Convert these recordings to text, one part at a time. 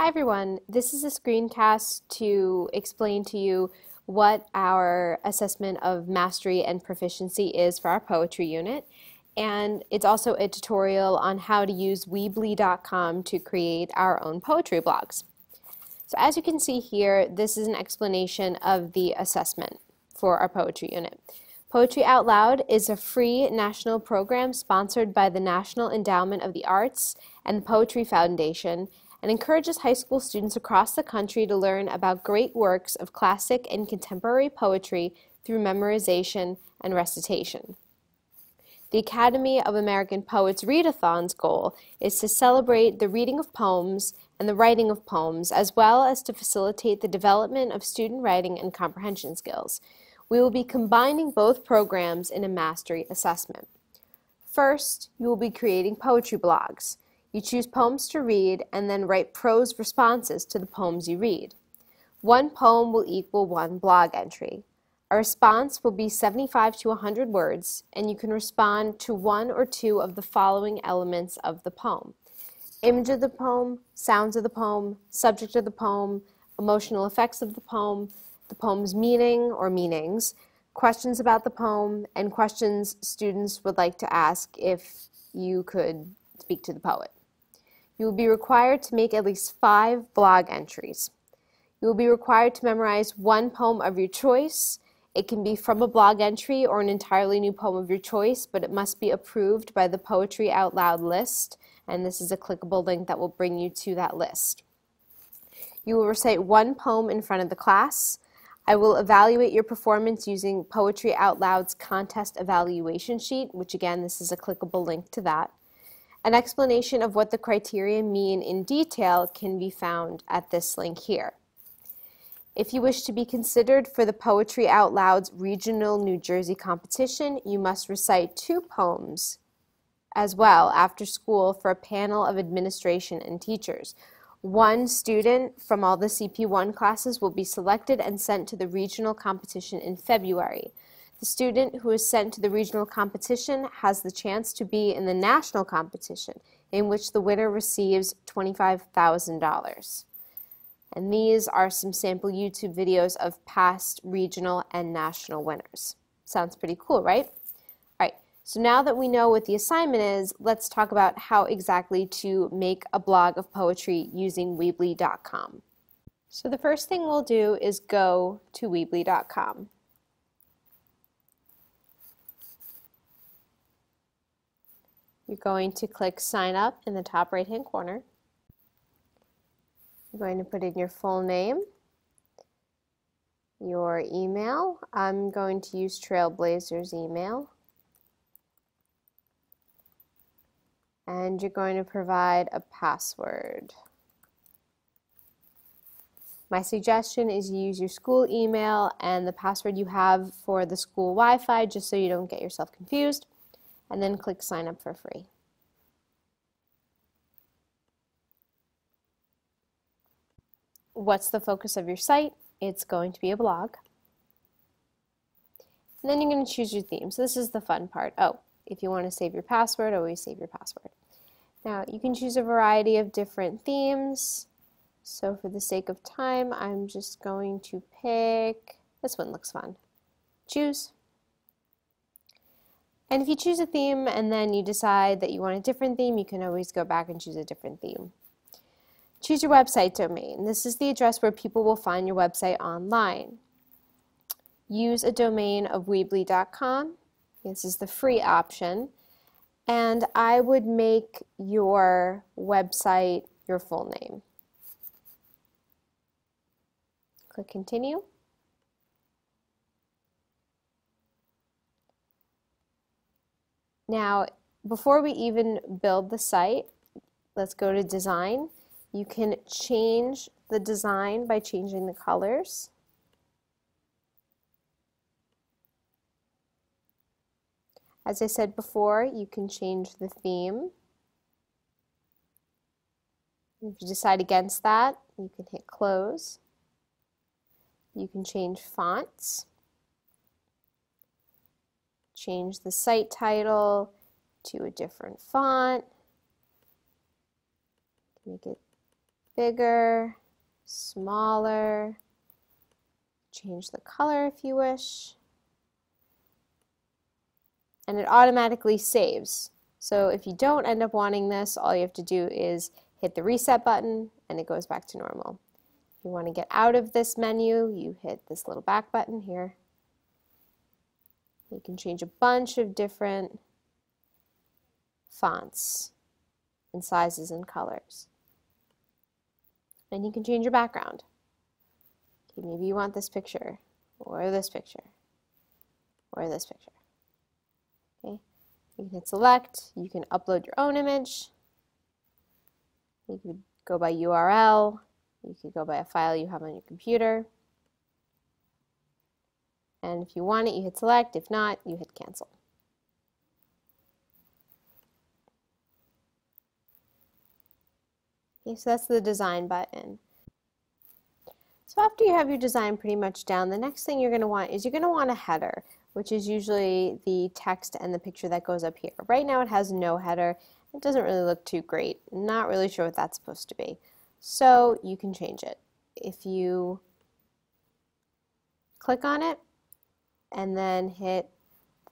Hi everyone, this is a screencast to explain to you what our assessment of mastery and proficiency is for our poetry unit, and it's also a tutorial on how to use Weebly.com to create our own poetry blogs. So as you can see here, this is an explanation of the assessment for our poetry unit. Poetry Out Loud is a free national program sponsored by the National Endowment of the Arts and the Poetry Foundation, and encourages high school students across the country to learn about great works of classic and contemporary poetry through memorization and recitation. The Academy of American Poets Readathon's goal is to celebrate the reading of poems and the writing of poems, as well as to facilitate the development of student writing and comprehension skills. We will be combining both programs in a mastery assessment. First, you will be creating poetry blogs. You choose poems to read and then write prose responses to the poems you read. One poem will equal one blog entry. A response will be 75 to 100 words, and you can respond to one or two of the following elements of the poem: image of the poem, sounds of the poem, subject of the poem, emotional effects of the poem's meaning or meanings, questions about the poem, and questions students would like to ask if you could speak to the poet. You will be required to make at least 5 blog entries. You will be required to memorize one poem of your choice. It can be from a blog entry or an entirely new poem of your choice, but it must be approved by the Poetry Out Loud list, and this is a clickable link that will bring you to that list. You will recite one poem in front of the class. I will evaluate your performance using Poetry Out Loud's contest evaluation sheet, which again, this is a clickable link to that. An explanation of what the criteria mean in detail can be found at this link here. If you wish to be considered for the Poetry Out Loud's regional New Jersey competition, you must recite 2 poems as well after school for a panel of administration and teachers. One student from all the CP1 classes will be selected and sent to the regional competition in February. The student who is sent to the regional competition has the chance to be in the national competition, in which the winner receives $25,000. And these are some sample YouTube videos of past regional and national winners. Sounds pretty cool, right? All right, so now that we know what the assignment is, let's talk about how exactly to make a blog of poetry using Weebly.com. So the first thing we'll do is go to Weebly.com. You're going to click Sign Up in the top right-hand corner. You're going to put in your full name, your email. I'm going to use Trailblazer's email. And you're going to provide a password. My suggestion is you use your school email and the password you have for the school Wi-Fi, just so you don't get yourself confused. And then click Sign Up for free. What's the focus of your site? It's going to be a blog. And then you're going to choose your theme. So this is the fun part. Oh, if you want to save your password, always save your password. Now you can choose a variety of different themes. So for the sake of time, I'm just going to pick, this one looks fun. Choose. And if you choose a theme and then you decide that you want a different theme, you can always go back and choose a different theme. Choose your website domain. This is the address where people will find your website online. Use a domain of Weebly.com. This is the free option. And I would make your website your full name. Click Continue. Now, before we even build the site, let's go to Design. You can change the design by changing the colors. As I said before, you can change the theme. If you decide against that, you can hit Close. You can change fonts. Change the site title to a different font. Make it bigger, smaller, change the color if you wish, and it automatically saves. So if you don't end up wanting this, all you have to do is hit the reset button and it goes back to normal. If you want to get out of this menu, you hit this little back button here. You can change a bunch of different fonts and sizes and colors. And you can change your background. Okay, maybe you want this picture, or this picture, or this picture. Okay, you can hit select, you can upload your own image, you could go by URL, you could go by a file you have on your computer. And if you want it, you hit select. If not, you hit cancel. Okay, so that's the design button. So after you have your design pretty much down, the next thing you're going to want is you're going to want a header, which is usually the text and the picture that goes up here. Right now it has no header. It doesn't really look too great. Not really sure what that's supposed to be. So you can change it. If you click on it and then hit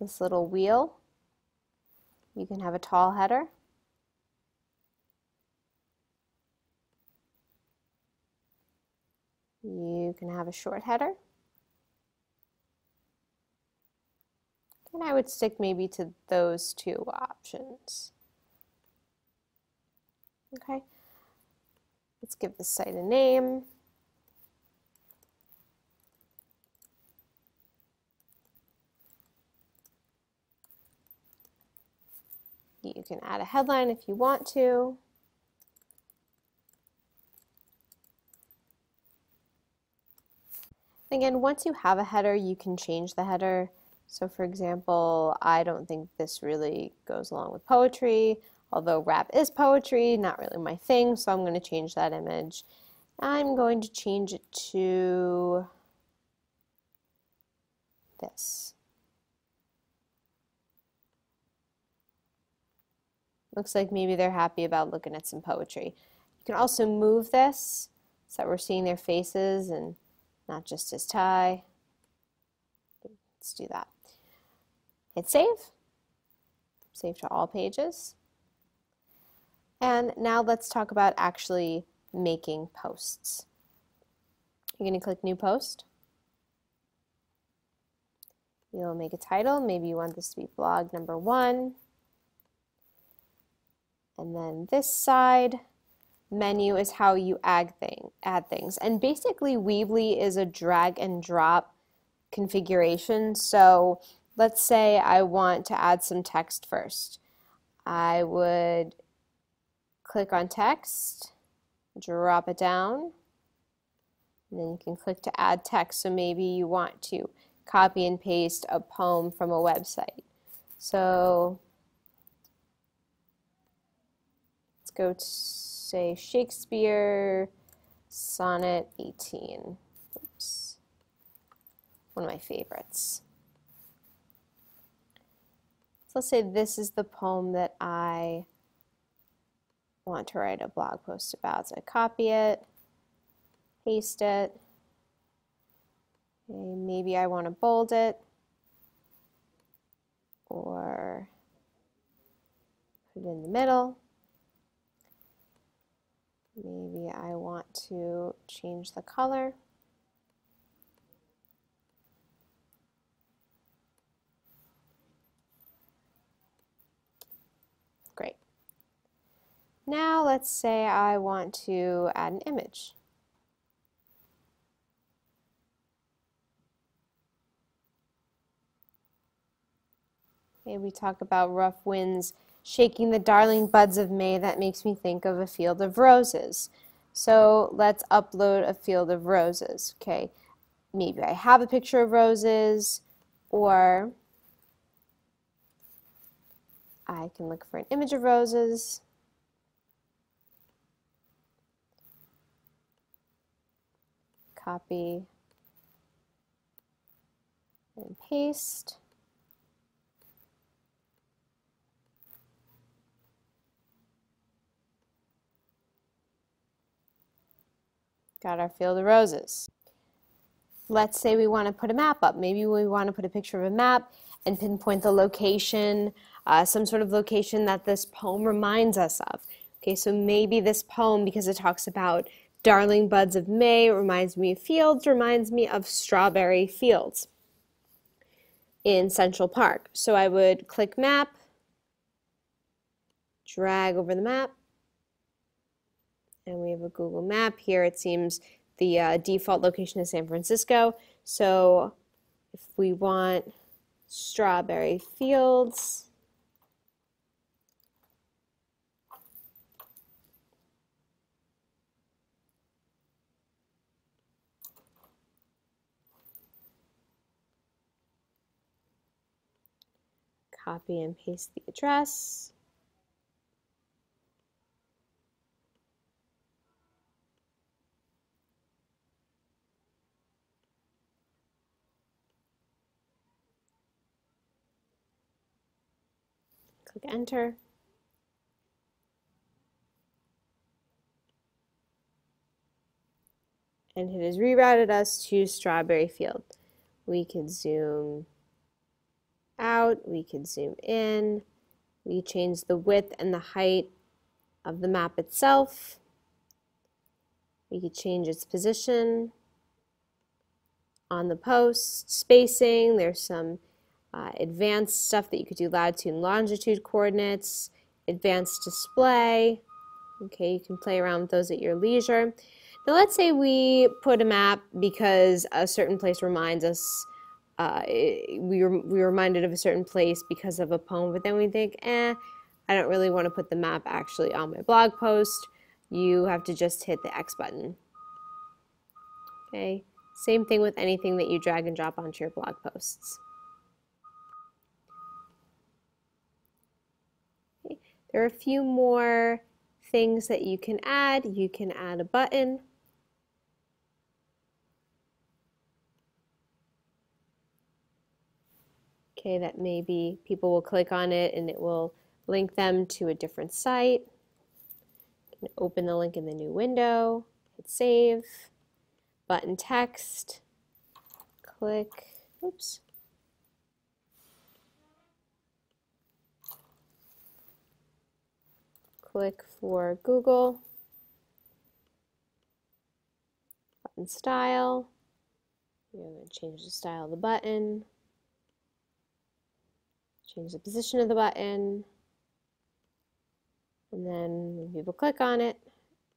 this little wheel, you can have a tall header. You can have a short header. And I would stick maybe to those two options. Okay, let's give the site a name. You can add a headline if you want to. Again, once you have a header, you can change the header. So for example, I don't think this really goes along with poetry, although rap is poetry, not really my thing, so I'm going to change that image. I'm going to change it to this. Looks like maybe they're happy about looking at some poetry. You can also move this so that we're seeing their faces and not just his tie. Let's do that. Hit save. Save to all pages. And now let's talk about actually making posts. You're going to click New Post. You'll make a title. Maybe you want this to be blog number 1. And then this side menu is how you add things. And basically Weebly is a drag and drop configuration. So let's say I want to add some text first. I would click on text, drop it down, and then you can click to add text. So maybe you want to copy and paste a poem from a website. So let's go to, say, Shakespeare Sonnet 18. Oops. One of my favorites. So let's say this is the poem that I want to write a blog post about. So I copy it, paste it. Okay, maybe I want to bold it or put it in the middle. Maybe I want to change the color. Great. Now let's say I want to add an image. Okay, we talk about rough winds shaking the darling buds of May. That makes me think of a field of roses. So let's upload a field of roses. Okay, maybe I have a picture of roses, or I can look for an image of roses. Copy and paste. Got our field of roses. Let's say we want to put a map up. Maybe we want to put a picture of a map and pinpoint the location, some sort of location that this poem reminds us of. Okay, so maybe this poem, because it talks about darling buds of May, reminds me of fields, reminds me of strawberry fields in Central Park. So I would click map, drag over the map, and we have a Google map here. It seems the default location is San Francisco. So if we want strawberry fields, copy and paste the address. Click enter. And it has rerouted us to Strawberry Field. We could zoom out, we could zoom in, we change the width and the height of the map itself. We could change its position on the post, spacing. There's some advanced stuff that you could do, latitude and longitude coordinates, advanced display. Okay, you can play around with those at your leisure. Now let's say we put a map because a certain place reminds us, we're reminded of a certain place because of a poem, but then we think, I don't really want to put the map actually on my blog post. You have to just hit the X button. Okay, same thing with anything that you drag and drop onto your blog posts. Okay. There are a few more things that you can add. You can add a button. Okay, that maybe people will click on it and it will link them to a different site. You can open the link in the new window, hit save, button text, click, oops. Click for Google, button style. We're going to change the style of the button. Change the position of the button, and then when people click on it,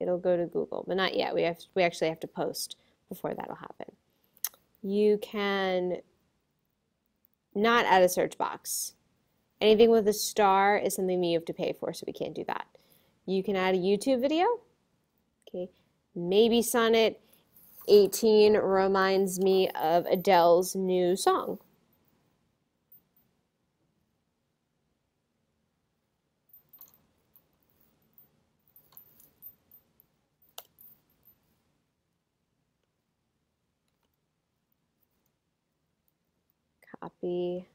it'll go to Google, but not yet. We actually have to post before that'll happen. You can not add a search box. Anything with a star is something that you have to pay for, so we can't do that. You can add a YouTube video. Okay, maybe Sonnet 18 reminds me of Adele's new song. Copy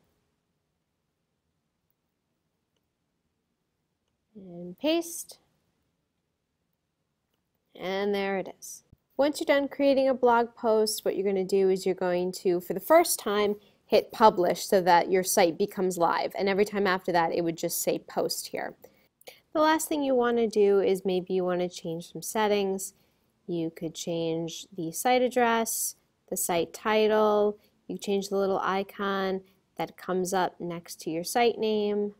and paste, and there it is. Once you're done creating a blog post, what you're going to do is you're going to, for the first time, hit publish so that your site becomes live, and every time after that it would just say post here. The last thing you want to do is maybe you want to change some settings. You could change the site address, the site title. You change the little icon that comes up next to your site name.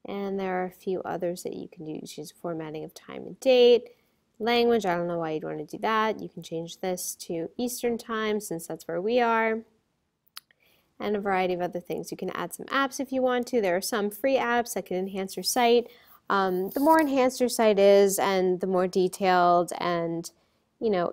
And there are a few others that you can do. You choose formatting of time and date. Language, I don't know why you'd want to do that. You can change this to Eastern Time since that's where we are. And a variety of other things. You can add some apps if you want to. There are some free apps that can enhance your site. The more enhanced your site is and the more detailed and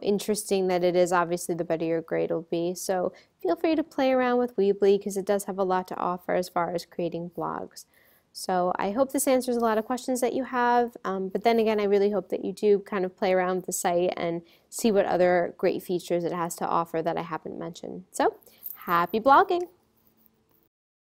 interesting that it is, obviously the better your grade will be. So feel free to play around with Weebly because it does have a lot to offer as far as creating blogs. So I hope this answers a lot of questions that you have, but then again I really hope that you do kind of play around with the site and see what other great features it has to offer that I haven't mentioned. So happy blogging!